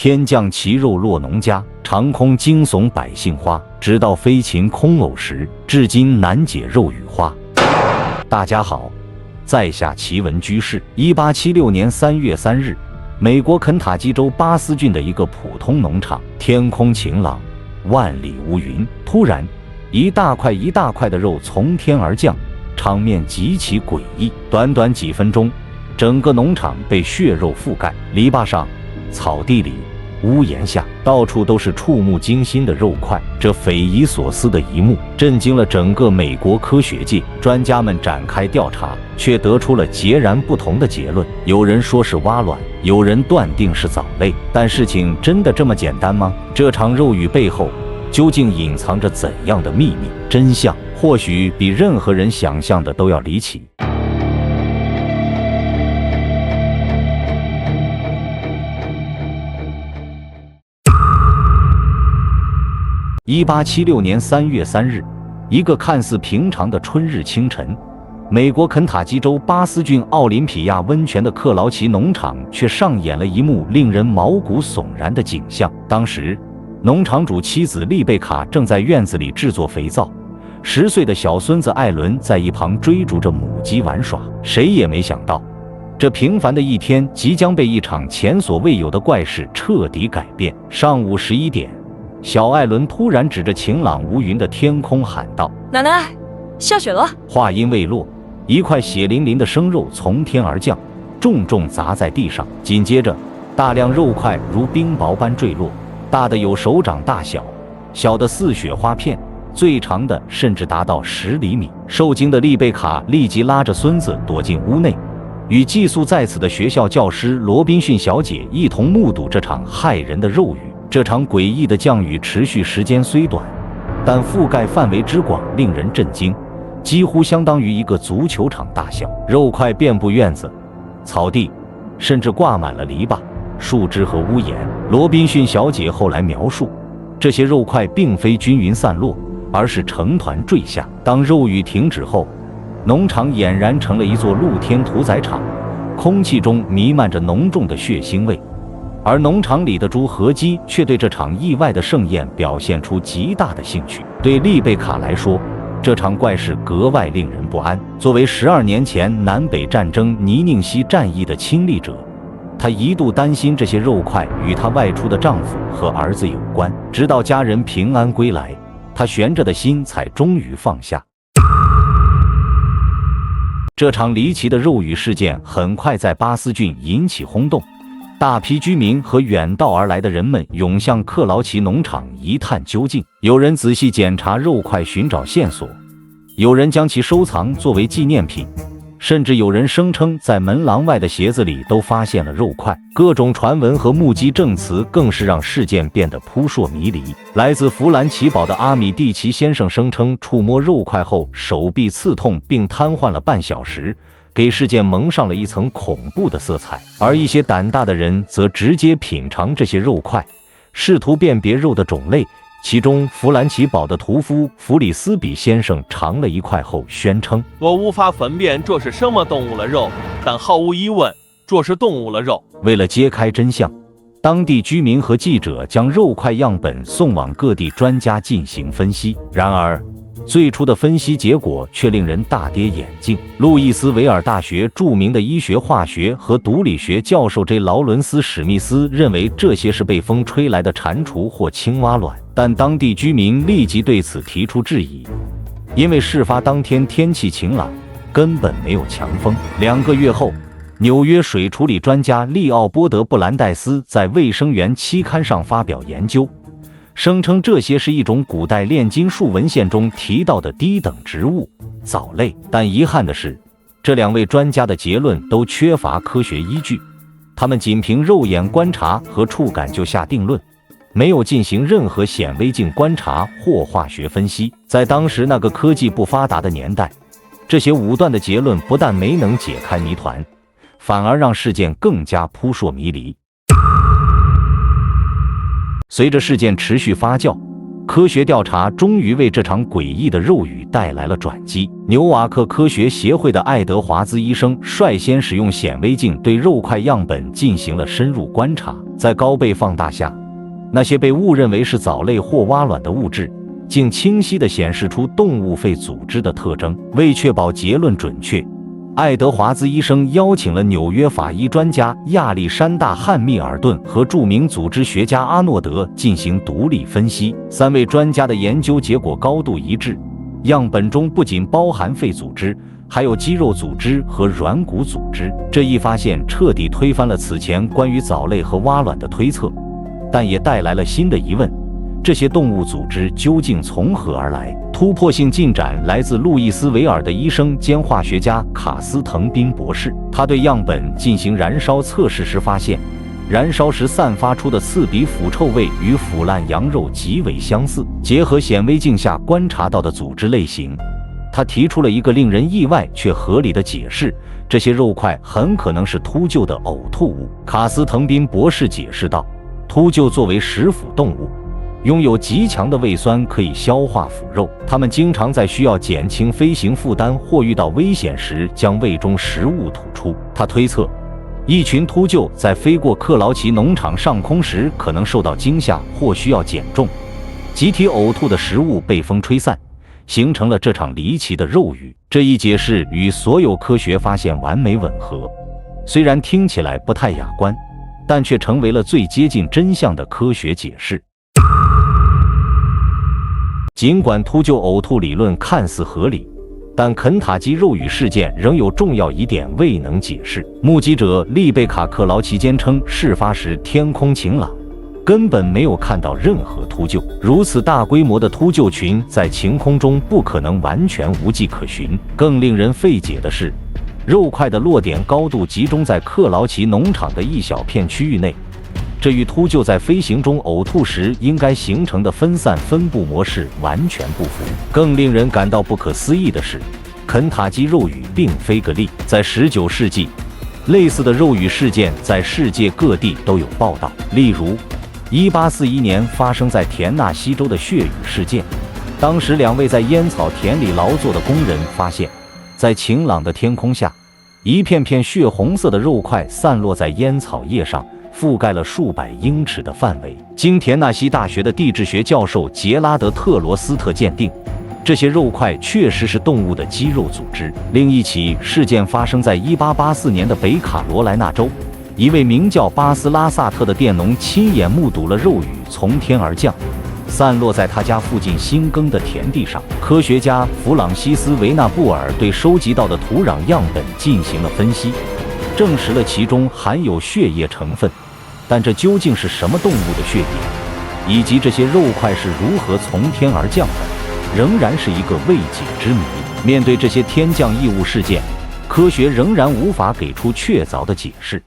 天降奇肉落农家，长空惊悚百姓花。直到飞禽空偶时，至今难解肉与花。大家好，在下奇闻居士。1876年3月3日，美国肯塔基州巴斯郡的一个普通农场，天空晴朗，万里无云。突然，一大块一大块的肉从天而降，场面极其诡异。短短几分钟，整个农场被血肉覆盖，篱笆上、草地里、屋檐下，到处都是触目惊心的肉块。这匪夷所思的一幕震惊了整个美国科学界。专家们展开调查，却得出了截然不同的结论。有人说是蛙卵，有人断定是藻类。但事情真的这么简单吗？这场肉雨背后究竟隐藏着怎样的秘密？真相或许比任何人想象的都要离奇。1876年3月3日，一个看似平常的春日清晨，美国肯塔基州巴斯郡奥林匹亚温泉的克劳奇农场却上演了一幕令人毛骨悚然的景象。当时，农场主妻子丽贝卡正在院子里制作肥皂，10岁的小孙子艾伦在一旁追逐着母鸡玩耍。谁也没想到，这平凡的一天即将被一场前所未有的怪事彻底改变。上午11点，小艾伦突然指着晴朗无云的天空喊道：“奶奶，下雪了！”话音未落，一块血淋淋的生肉从天而降，重重砸在地上。紧接着，大量肉块如冰雹般坠落，大的有手掌大小，小的似雪花片，最长的甚至达到10厘米。受惊的丽贝卡立即拉着孙子躲进屋内，与寄宿在此的学校教师罗宾逊小姐一同目睹这场骇人的肉雨。这场诡异的降雨持续时间虽短，但覆盖范围之广令人震惊，几乎相当于一个足球场大小。肉块遍布院子、草地，甚至挂满了篱笆、树枝和屋檐。罗宾逊小姐后来描述，这些肉块并非均匀散落，而是成团坠下。当肉雨停止后，农场俨然成了一座露天屠宰场，空气中弥漫着浓重的血腥味。而农场里的猪和鸡却对这场意外的盛宴表现出极大的兴趣。对丽贝卡来说，这场怪事格外令人不安。作为12年前南北战争尼宁西战役的亲历者，她一度担心这些肉块与她外出的丈夫和儿子有关。直到家人平安归来，她悬着的心才终于放下。这场离奇的肉雨事件很快在巴斯郡引起轰动。大批居民和远道而来的人们涌向克劳奇农场一探究竟。有人仔细检查肉块寻找线索，有人将其收藏作为纪念品，甚至有人声称在门廊外的鞋子里都发现了肉块。各种传闻和目击证词更是让事件变得扑朔迷离。来自弗兰奇堡的阿米蒂奇先生声称，触摸肉块后手臂刺痛并瘫痪了半小时，给事件蒙上了一层恐怖的色彩。而一些胆大的人则直接品尝这些肉块，试图辨别肉的种类。其中，弗兰奇堡的屠夫弗里斯比先生尝了一块后宣称：“我无法分辨这是什么动物的肉，但毫无疑问，这是动物的肉。”为了揭开真相，当地居民和记者将肉块样本送往各地专家进行分析。然而，最初的分析结果却令人大跌眼镜。路易斯维尔大学著名的医学化学和毒理学教授 J. 劳伦斯史密斯认为这些是被风吹来的蟾蜍或青蛙卵，但当地居民立即对此提出质疑，因为事发当天天气晴朗，根本没有强风。2个月后，纽约水处理专家利奥波德·布兰代斯在《卫生员》期刊上发表研究，声称这些是一种古代炼金术文献中提到的低等植物藻类。但遗憾的是，这2位专家的结论都缺乏科学依据，他们仅凭肉眼观察和触感就下定论，没有进行任何显微镜观察或化学分析。在当时那个科技不发达的年代，这些武断的结论不但没能解开谜团，反而让事件更加扑朔迷离。随着事件持续发酵，科学调查终于为这场诡异的肉雨带来了转机。纽瓦克科学协会的爱德华兹医生率先使用显微镜对肉块样本进行了深入观察，在高倍放大下，那些被误认为是藻类或蛙卵的物质，竟清晰地显示出动物肺组织的特征。为确保结论准确，爱德华兹医生邀请了纽约法医专家亚历山大·汉密尔顿和著名组织学家阿诺德进行独立分析。3位专家的研究结果高度一致，样本中不仅包含肺组织，还有肌肉组织和软骨组织。这一发现彻底推翻了此前关于藻类和蛙卵的推测，但也带来了新的疑问：这些动物组织究竟从何而来？突破性进展来自路易斯维尔的医生兼化学家卡斯滕宾博士。他对样本进行燃烧测试时发现，燃烧时散发出的刺鼻腐臭味与腐烂羊肉极为相似。结合显微镜下观察到的组织类型，他提出了一个令人意外却合理的解释：这些肉块很可能是秃鹫的呕吐物。卡斯滕宾博士解释道，秃鹫作为食腐动物，拥有极强的胃酸，可以消化腐肉。它们经常在需要减轻飞行负担或遇到危险时将胃中食物吐出。他推测，一群秃鹫在飞过克劳奇农场上空时可能受到惊吓或需要减重，集体呕吐的食物被风吹散，形成了这场离奇的肉雨。这一解释与所有科学发现完美吻合，虽然听起来不太雅观，但却成为了最接近真相的科学解释。尽管秃鹫呕吐理论看似合理，但肯塔基肉雨事件仍有重要疑点未能解释。目击者丽贝卡·克劳奇坚称，事发时天空晴朗，根本没有看到任何秃鹫。如此大规模的秃鹫群在晴空中不可能完全无迹可寻。更令人费解的是，肉块的落点高度集中在克劳奇农场的一小片区域内，这与秃鹫在飞行中呕吐时应该形成的分散分布模式完全不符。更令人感到不可思议的是，肯塔基肉雨并非个例。在19世纪，类似的肉雨事件在世界各地都有报道。例如1841年发生在田纳西州的血雨事件，当时2位在烟草田里劳作的工人发现，在晴朗的天空下，一片片血红色的肉块散落在烟草叶上，覆盖了数百英尺的范围。经田纳西大学的地质学教授杰拉德·特罗斯特鉴定，这些肉块确实是动物的肌肉组织。另一起事件发生在1884年的北卡罗来纳州，一位名叫巴斯拉萨特的佃农亲眼目睹了肉雨从天而降，散落在他家附近新耕的田地上。科学家弗朗西斯·维纳布尔对收集到的土壤样本进行了分析，证实了其中含有血液成分。但这究竟是什么动物的血液，以及这些肉块是如何从天而降的，仍然是一个未解之谜。面对这些天降异物事件，科学仍然无法给出确凿的解释。